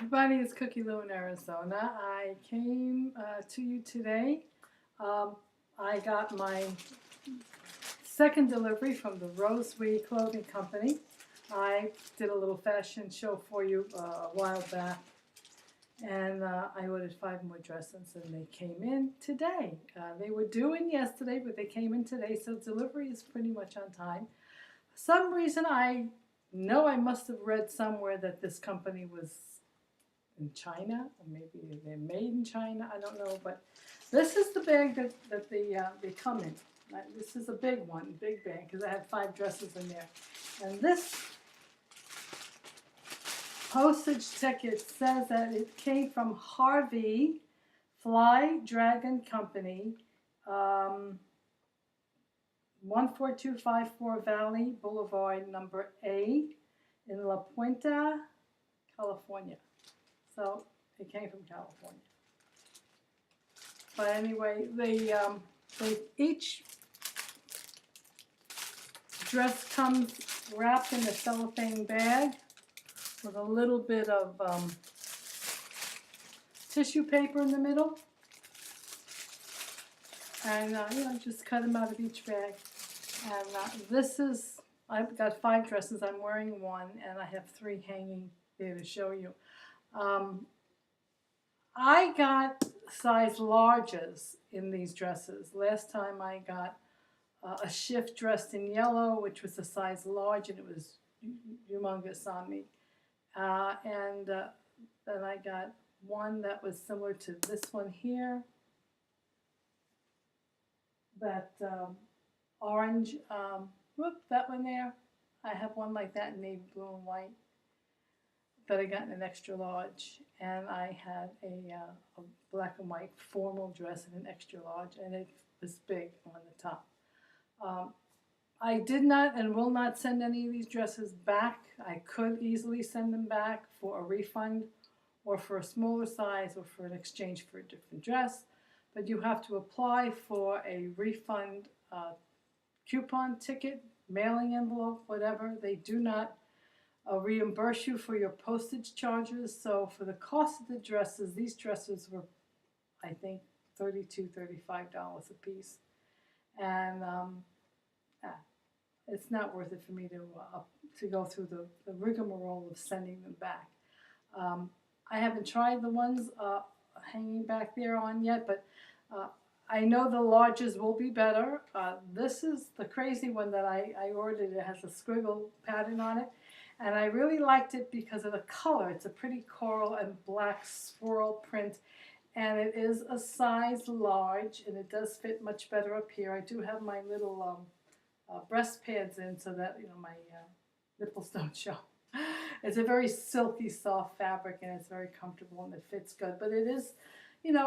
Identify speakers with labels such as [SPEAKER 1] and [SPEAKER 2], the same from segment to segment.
[SPEAKER 1] Everybody, it's Cookie Lou in Arizona. I came to you today. I got my second delivery from the Rosewe clothing company. I did a little fashion show for you a while back, and I ordered 5 more dresses, and they came in today. They were due in yesterday, but they came in today, so delivery is pretty much on time. For some reason, I know I must have read somewhere that this company was in China, or maybe they're made in China, I don't know, but this is the bag that they come in. This is a big one, big bag, because I had 5 dresses in there. And this postage ticket says that it came from Harvey Fly Dragon Company, 14254 Valley Boulevard, number A, in La Puente, California. So it came from California. But anyway, they each dress comes wrapped in a cellophane bag with a little bit of tissue paper in the middle. And just cut them out of each bag. And this is, I've got 5 dresses. I'm wearing 1, and I have 3 hanging there to show you. I got size larges in these dresses. Last time I got a shift dressed in yellow, which was a size large, and it was humongous on me. And then I got one that was similar to this one here. That orange, that one there. I have one like that in navy blue and white that I got in an extra large, and I had a black and white formal dress in an extra large, and it was big on the top. I did not and will not send any of these dresses back. I could easily send them back for a refund or for a smaller size or for an exchange for a different dress, but you have to apply for a refund coupon ticket, mailing envelope, whatever. They do not reimburse you for your postage charges. So for the cost of the dresses, these dresses were, I think, $32, $35 a piece. And it's not worth it for me to go through the rigmarole of sending them back. I haven't tried the ones hanging back there on yet, but I know the larges will be better. This is the crazy one that I ordered. It has a squiggle pattern on it. And I really liked it because of the color. It's a pretty coral and black swirl print. And it is a size large, and it does fit much better up here. I do have my little breast pads in so that my nipples don't show. It's a very silky, soft fabric, and it's very comfortable, and it fits good. But it is,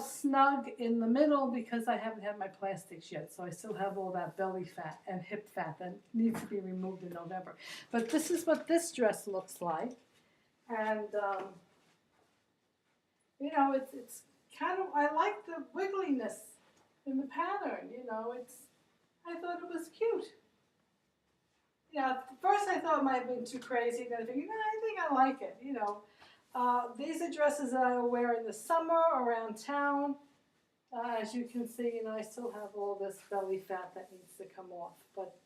[SPEAKER 1] snug in the middle because I haven't had my plastics yet. So I still have all that belly fat and hip fat that needs to be removed in November. But this is what this dress looks like. And, it's kind of, I like the wiggliness in the pattern, I thought it was cute. At first I thought it might have been too crazy, then I figured, I think I like it, These are dresses that I will wear in the summer around town. As you can see, I still have all this belly fat that needs to come off. But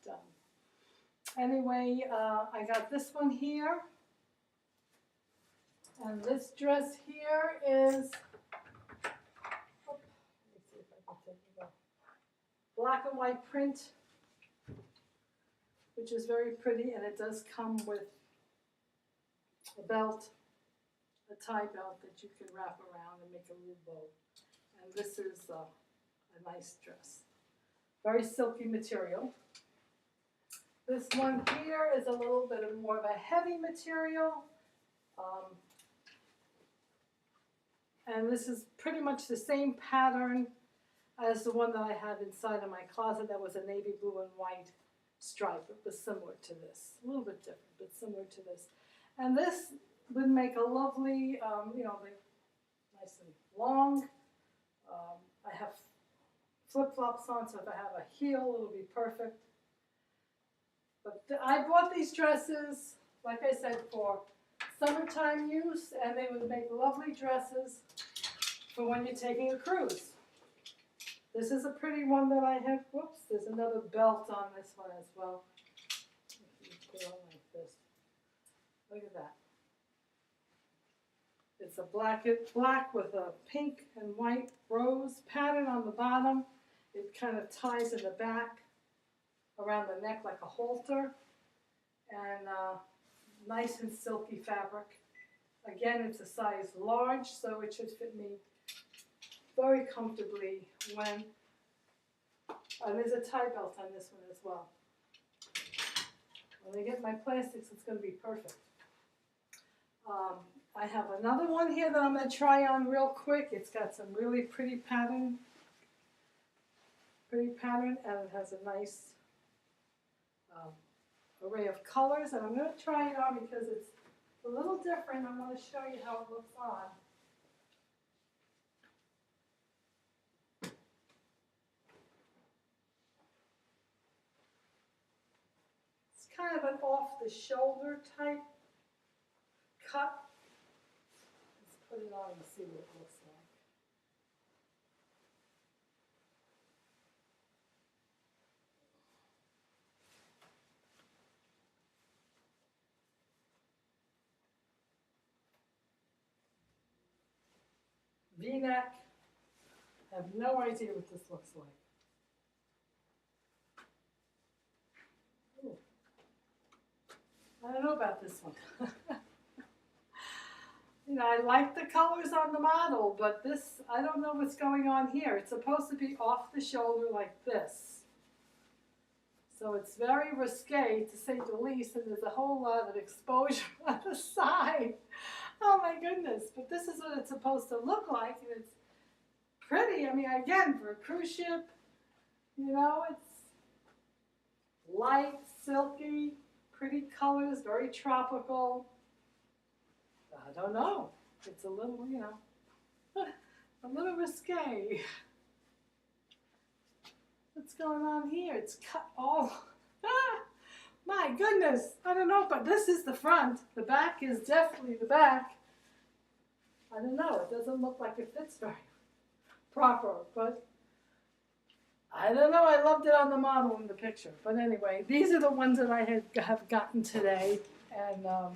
[SPEAKER 1] anyway, I got this one here. And this dress here is, let me see if I can take it off, black and white print, which is very pretty, and it does come with a belt, a tie belt that you can wrap around and make a little bow. And this is a nice dress. Very silky material. This one here is a little bit more of a heavy material. And this is pretty much the same pattern as the one that I had inside of my closet that was a navy blue and white stripe. It was similar to this. A little bit different, but similar to this. And this would make a lovely, nice and long. I have flip-flops on, so if I have a heel, it'll be perfect. But I bought these dresses, like I said, for summertime use, and they would make lovely dresses for when you're taking a cruise. This is a pretty one that I have. Whoops, there's another belt on this one as well. You put it on like this. Look at that. It's a black with a pink and white rose pattern on the bottom. It kind of ties in the back around the neck like a halter, and nice and silky fabric. Again, it's a size large, so it should fit me very comfortably when, and there's a tie belt on this one as well. When I get my plastics, it's going to be perfect. I have another one here that I'm going to try on real quick. It's got some really pretty pattern, and it has a nice array of colors. And I'm going to try it on because it's a little different. I'm going to show you how it looks on. It's kind of an off-the-shoulder type cut. Let's put it on and see what it looks like. V-neck. I have no idea what this looks like. Ooh. I don't know about this one. You know, I like the colors on the model, but this, I don't know what's going on here. It's supposed to be off the shoulder like this. So it's very risque, to say the least, and there's a whole lot of exposure on the side. Oh my goodness, but this is what it's supposed to look like, and it's pretty. I mean, again, for a cruise ship, you know, it's light, silky, pretty colors, very tropical. I don't know. It's a little, you know, a little risque. What's going on here? It's cut all. My goodness. I don't know, but this is the front. The back is definitely the back. I don't know. It doesn't look like it fits very proper, but I don't know. I loved it on the model in the picture. But anyway, these are the ones that I have gotten today, and I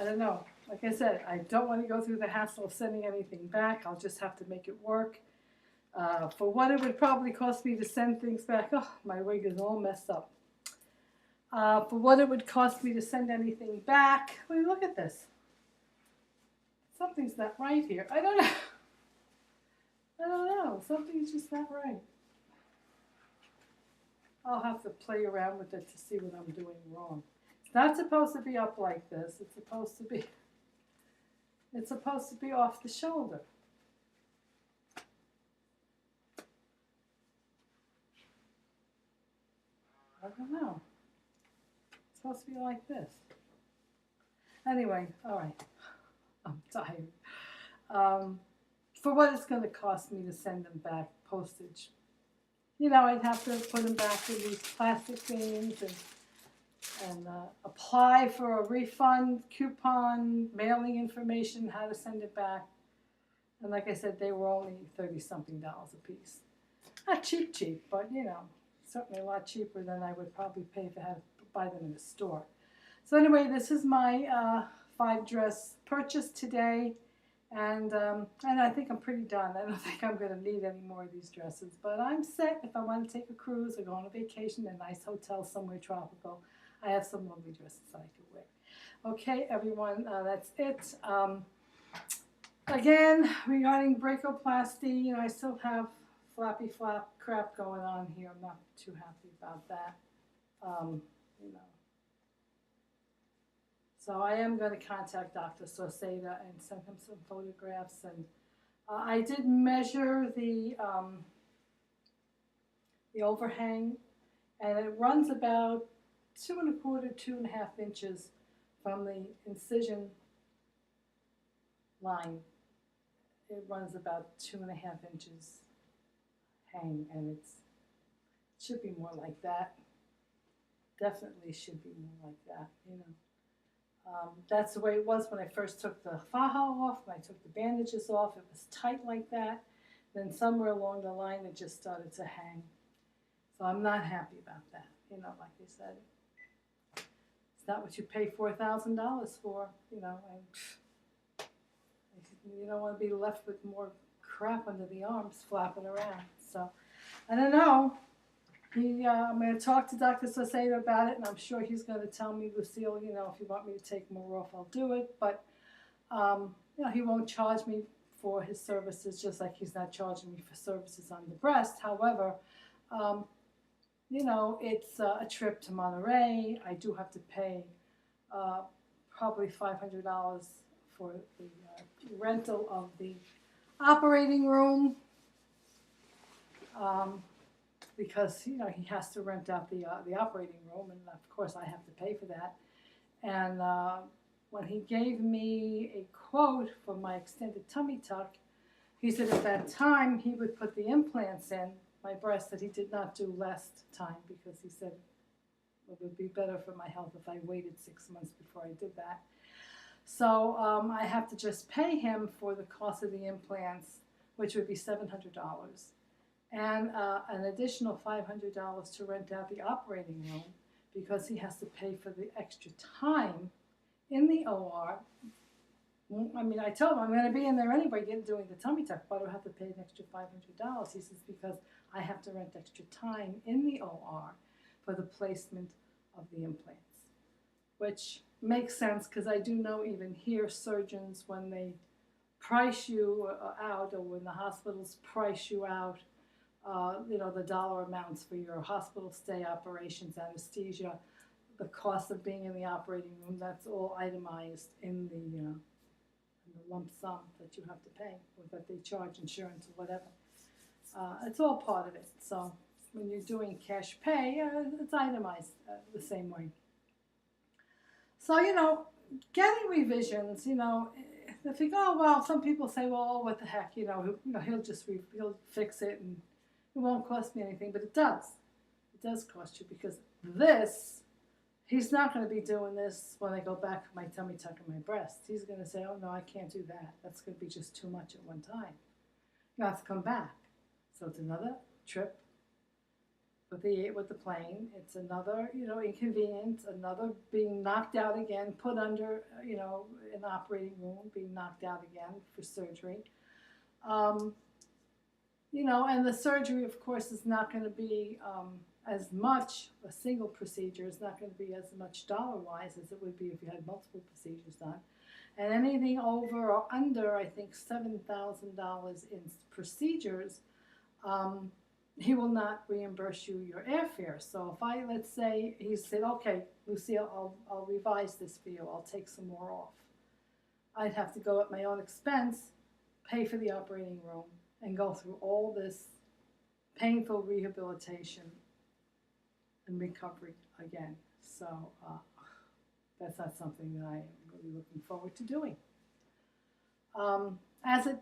[SPEAKER 1] don't know. Like I said, I don't want to go through the hassle of sending anything back. I'll just have to make it work. For what it would probably cost me to send things back, oh, my wig is all messed up. For what it would cost me to send anything back, I mean, look at this. Something's not right here. I don't know. I don't know. Something's just not right. I'll have to play around with it to see what I'm doing wrong. It's not supposed to be up like this. It's supposed to be off the shoulder. I don't know. It's supposed to be like this. Anyway, all right. I'm tired. For what it's going to cost me to send them back, postage. You know, I'd have to put them back in these plastic things and apply for a refund, coupon, mailing information, how to send it back. And like I said, they were only $30-something a piece. Not cheap, but you know, certainly a lot cheaper than I would probably pay to buy them in a store. So anyway, this is my 5-dress purchase today, and I think I'm pretty done. I don't think I'm going to need any more of these dresses, but I'm set if I want to take a cruise or go on a vacation in a nice hotel somewhere tropical. I have some lovely dresses I could wear. Okay, everyone, that's it. Again, regarding Brachioplasty, you know, I still have flappy flap crap going on here. I'm not too happy about that. You know. So I am going to contact Dr. Sauceda and send him some photographs. And I did measure the overhang, and it runs about 2 1/4, 2.5 inches from the incision line. It runs about 2.5 inches hang, and it should be more like that. Definitely should be more like that, you know. That's the way it was when I first took the faja off, when I took the bandages off. It was tight like that. Then somewhere along the line, it just started to hang. So I'm not happy about that. You know, like I said, it's not what you pay $4,000 for. You know, and you don't want to be left with more crap under the arms flapping around. So I don't know. I'm going to talk to Dr. Saucedo about it, and I'm sure he's going to tell me, Lucille, you know, if you want me to take more off, I'll do it. But, you know, he won't charge me for his services, just like he's not charging me for services on the breast. However, you know, it's a trip to Monterey. I do have to pay probably $500 for the rental of the operating room. Because, you know, he has to rent out the operating room, and of course I have to pay for that. And when he gave me a quote for my extended tummy tuck, he said at that time he would put the implants in my breast that he did not do last time, because he said it would be better for my health if I waited 6 months before I did that. So I have to just pay him for the cost of the implants, which would be $700. And an additional $500 to rent out the operating room, because he has to pay for the extra time in the OR. I mean, I told him I'm going to be in there anyway doing the tummy tuck, but I have to pay an extra $500. He says because I have to rent extra time in the OR for the placement of the implants, which makes sense because I do know even here surgeons, when they price you out, or when the hospitals price you out, you know, the dollar amounts for your hospital stay, operations, anesthesia, the cost of being in the operating room, that's all itemized in the lump sum that you have to pay, or that they charge insurance or whatever. It's all part of it. So when you're doing cash pay, it's itemized the same way. So, you know, getting revisions, you know, if you go, well, some people say, well, what the heck, you know, he'll just he'll fix it and it won't cost me anything, but it does. It does cost you, because this, he's not going to be doing this when I go back for my tummy tuck and my breast. He's going to say, oh, no, I can't do that. That's going to be just too much at one time. You have to come back. So it's another trip with the plane. It's another, you know, inconvenience, another being knocked out again, put under, you know, an operating room, being knocked out again for surgery. You know, and the surgery, of course, is not going to be as much, a single procedure is not going to be as much dollar-wise as it would be if you had multiple procedures done. And anything over or under, I think, $7,000 in procedures, he will not reimburse you your airfare. So if let's say he said, okay, Lucille, I'll revise this for you, I'll take some more off. I'd have to go at my own expense, pay for the operating room, and go through all this painful rehabilitation and recovery again. So that's not something that I am really looking forward to doing. As it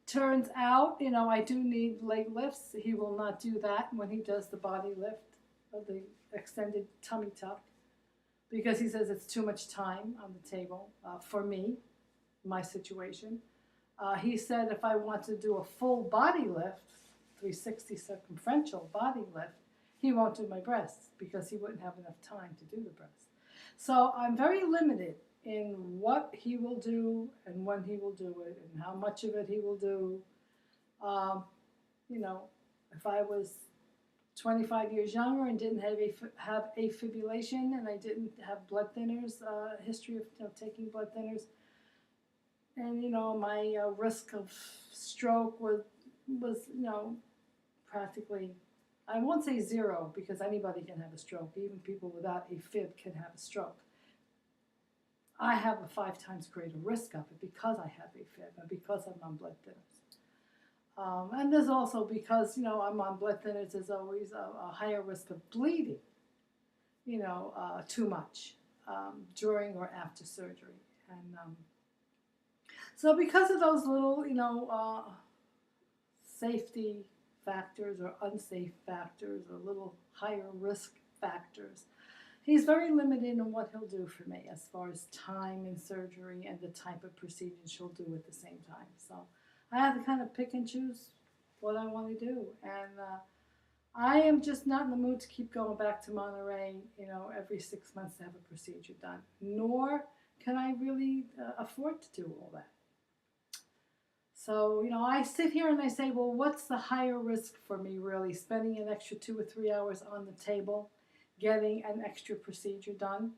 [SPEAKER 1] turns out, you know, I do need leg lifts. He will not do that when he does the body lift, or the extended tummy tuck, because he says it's too much time on the table for me, my situation. He said if I want to do a full body lift, 360 circumferential body lift, he won't do my breasts because he wouldn't have enough time to do the breasts. So I'm very limited in what he will do and when he will do it and how much of it he will do. You know, if I was 25 years younger and didn't have afibrillation and I didn't have blood thinners, history of taking blood thinners, and, you know, my risk of stroke was, you know, practically, I won't say zero, because anybody can have a stroke. Even people without A-Fib can have a stroke. I have a 5 times greater risk of it because I have A-Fib and because I'm on blood thinners. And there's also, because, you know, I'm on blood thinners, there's always a higher risk of bleeding, you know, too much during or after surgery. And so because of those little, you know, safety factors or unsafe factors or little higher risk factors, he's very limited in what he'll do for me as far as time and surgery and the type of procedures he'll do at the same time. So I have to kind of pick and choose what I want to do. And I am just not in the mood to keep going back to Monterey, every 6 months to have a procedure done. Nor can I really afford to do all that. So, I sit here and I say, well, what's the higher risk for me really? Spending an extra 2 or 3 hours on the table, getting an extra procedure done,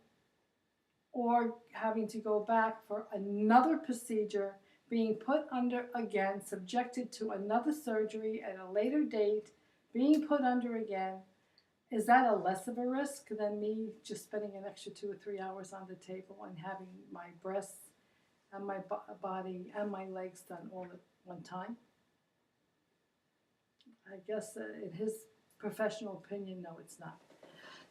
[SPEAKER 1] or having to go back for another procedure, being put under again, subjected to another surgery at a later date, being put under again. Is that a less of a risk than me just spending an extra 2 or 3 hours on the table and having my breasts and my body and my legs done all at one time? I guess in his professional opinion, no, it's not.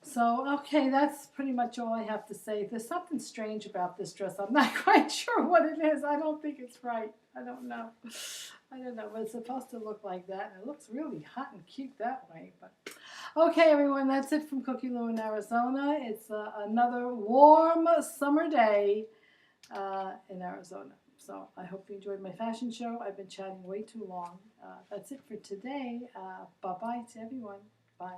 [SPEAKER 1] So, okay, that's pretty much all I have to say. There's something strange about this dress. I'm not quite sure what it is. I don't think it's right. I don't know. But it's supposed to look like that, and it looks really hot and cute that way. But okay, everyone, that's it from Cookie Lou in Arizona. It's another warm summer day in Arizona. So I hope you enjoyed my fashion show. I've been chatting way too long. That's it for today. Bye-bye to everyone. Bye.